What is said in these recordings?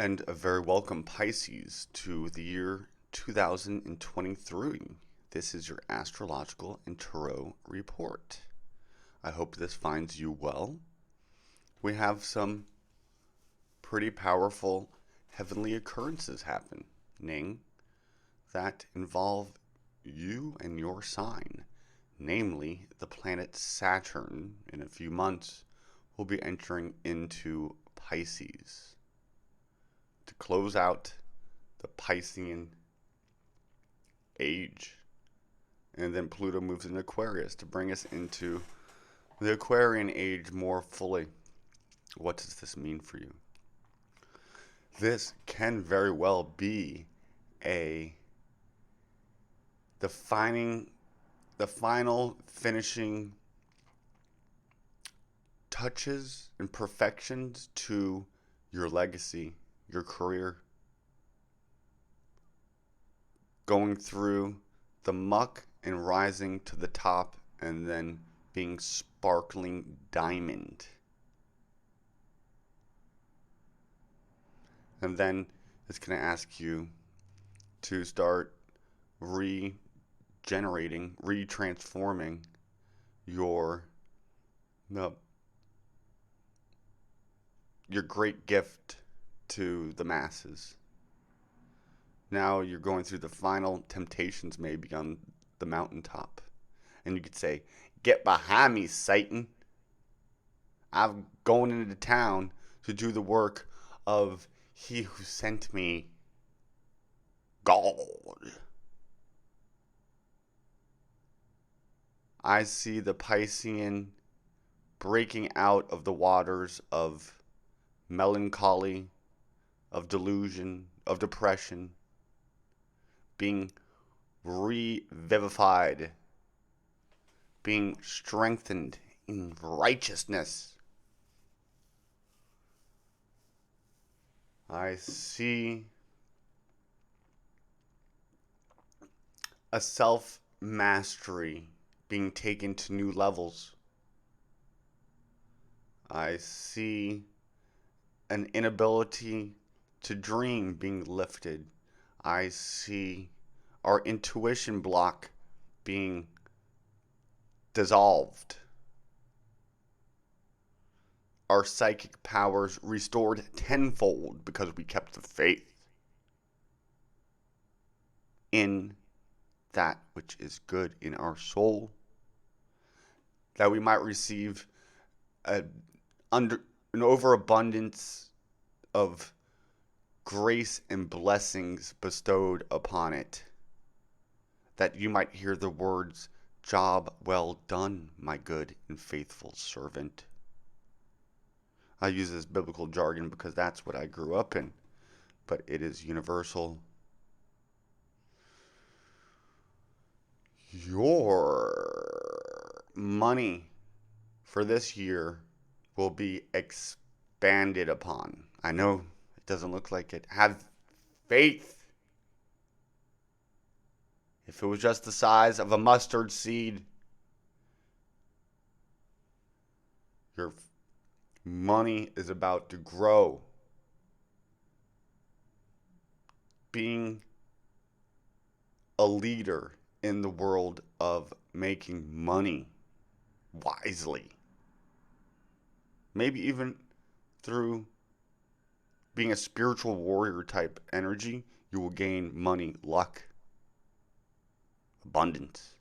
And a very welcome Pisces to the year 2023. This is your astrological and tarot report. I hope this finds you well. We have some pretty powerful heavenly occurrences happening that involve you and your sign. Namely, the planet Saturn in a few months will be entering into Pisces to close out the Piscean age. And then Pluto moves into Aquarius to bring us into the Aquarian age more fully. What does this mean for you? This can very well be a defining, the final finishing touches and perfections to your legacy, your career. Going through the muck and rising to the top and then being sparkling diamond. And then it's going to ask you to start regenerating, retransforming your great gift to the masses. Now you're going through the final temptations maybe on the mountaintop. And you could say, "Get behind me, Satan. I'm going into town to do the work of he who sent me, God." I see the Piscean breaking out of the waters of melancholy, of delusion, of depression, being revivified, being strengthened in righteousness. I see a self-mastery being taken to new levels. I see an inability to dream being lifted. I see our intuition block being dissolved. Our psychic powers restored tenfold because we kept the faith in that which is good in our soul, that we might receive an overabundance of grace and blessings bestowed upon it, that you might hear the words, "Job well done, my good and faithful servant." I use this biblical jargon because that's what I grew up in, but it is universal. Your money for this year will be expanded upon. I know it doesn't look like it. Have faith. If it was just the size of a mustard seed, your money is about to grow. Being a leader in the world of making money wisely. Maybe even through being a spiritual warrior type energy, you will gain money, luck, abundance.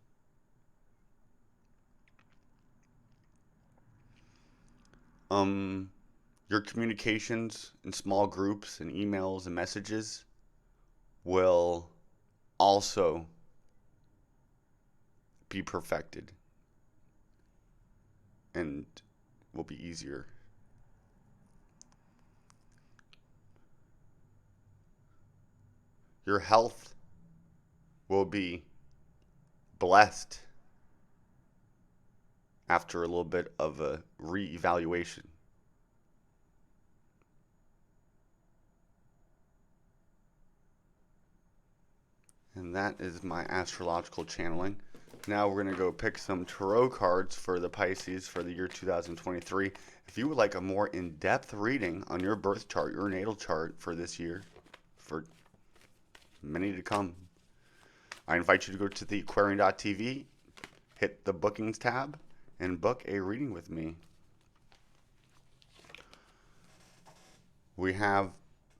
Your communications in small groups and emails and messages will also be perfected and will be easier. Your health will be blessed after a little bit of a reevaluation. And that is my astrological channeling. Now we're going to go pick some tarot cards for the Pisces for the year 2023. If you would like a more in-depth reading on your birth chart, your natal chart for this year, for many to come, I invite you to go to the Aquarian.tv, hit the bookings tab, and book a reading with me. We have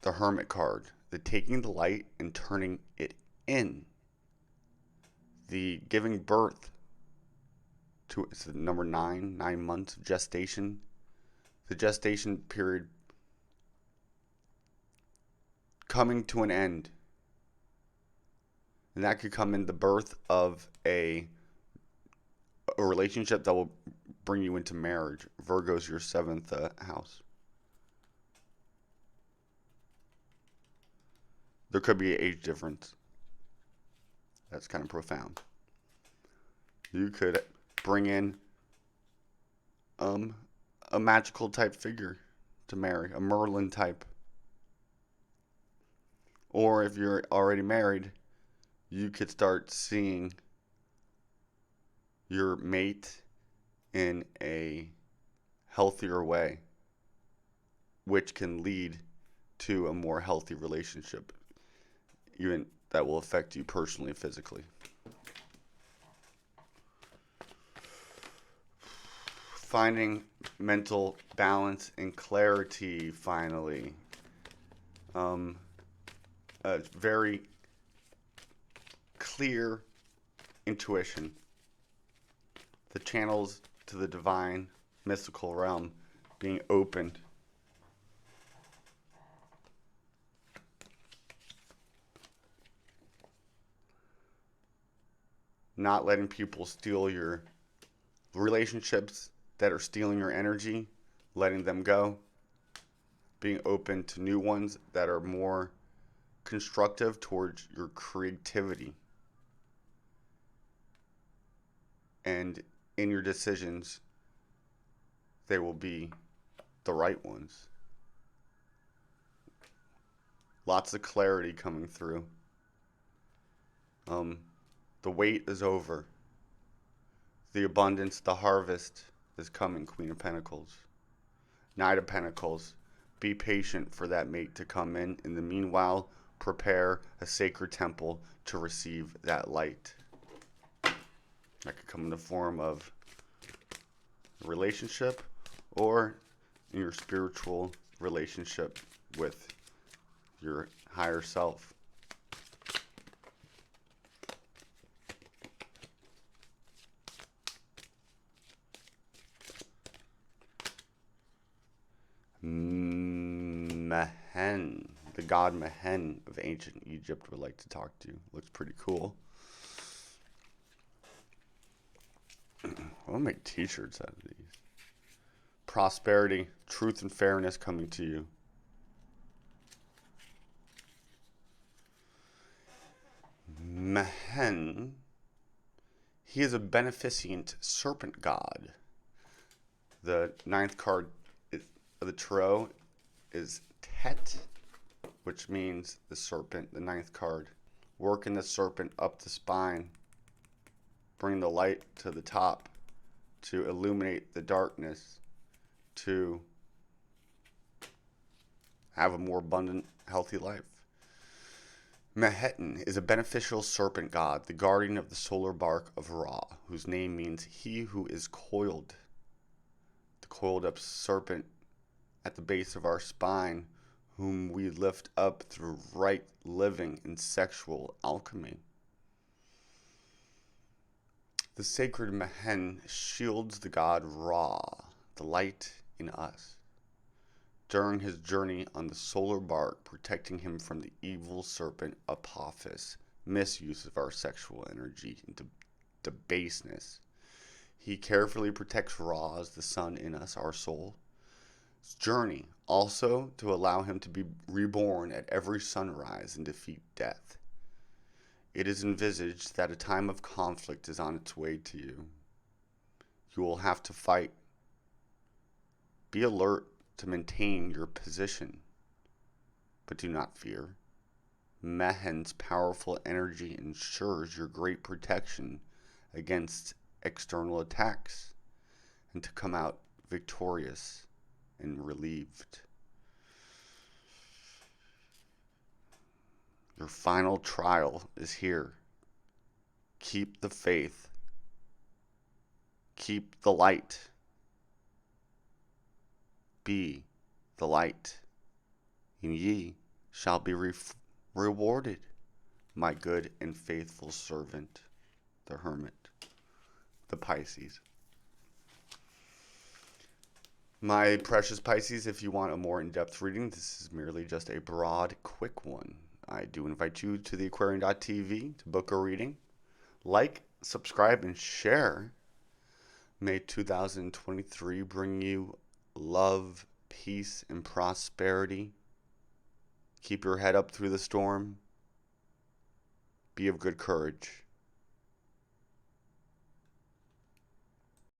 the Hermit card, the taking the light and turning it in. The giving birth to, it's number 9 months of gestation. The gestation period coming to an end. And that could come in the birth of a relationship that will bring you into marriage. Virgo's your 7th house. There could be an age difference. That's kind of profound. You could bring in a magical type figure to marry, a Merlin type. Or if you're already married, you could start seeing your mate in a healthier way, which can lead to a more healthy relationship, even that will affect you personally, physically. Finding mental balance and clarity, finally. A very clear intuition. The channels to the divine, mystical realm being opened. Not letting people steal your relationships that are stealing your energy, letting them go. Being open to new ones that are more constructive towards your creativity. And in your decisions, they will be the right ones. Lots of clarity coming through. The wait is over. The abundance, the harvest is coming, Queen of Pentacles. Knight of Pentacles. Be patient for that mate to come in. In the meanwhile, prepare a sacred temple to receive that light. That could come in the form of a relationship or in your spiritual relationship with your higher self. Mehen, the god Mehen of ancient Egypt would like to talk to you. Looks pretty cool. I'll make t-shirts out of these. Prosperity, truth and fairness coming to you. Mehen, he is a beneficent serpent god. The 9th card of the tarot is Tet, which means the serpent, the 9th card. Working the serpent up the spine. Bring the light to the top to illuminate the darkness, to have a more abundant, healthy life. Mehen is a beneficial serpent god, the guardian of the solar bark of Ra, whose name means he who is coiled. The coiled up serpent at the base of our spine, whom we lift up through right living and sexual alchemy. The sacred Mehen shields the god Ra, the light in us, during his journey on the solar bark, protecting him from the evil serpent Apophis, misuse of our sexual energy into baseness. He carefully protects Ra as the sun in us, our soul. Journey also to allow him to be reborn at every sunrise and defeat death. It is envisaged that a time of conflict is on its way to you. You will have to fight. Be alert to maintain your position, but do not fear. Mehen's powerful energy ensures your great protection against external attacks and to come out victorious and relieved. Your final trial is here. Keep the faith. Keep the light. Be the light, and ye shall be rewarded, my good and faithful servant, the Hermit, the Pisces. My precious Pisces, if you want a more in-depth reading, this is merely just a broad, quick one. I do invite you to the Aquarian.tv to book a reading. Like, subscribe, and share. May 2023 bring you love, peace, and prosperity. Keep your head up through the storm. Be of good courage.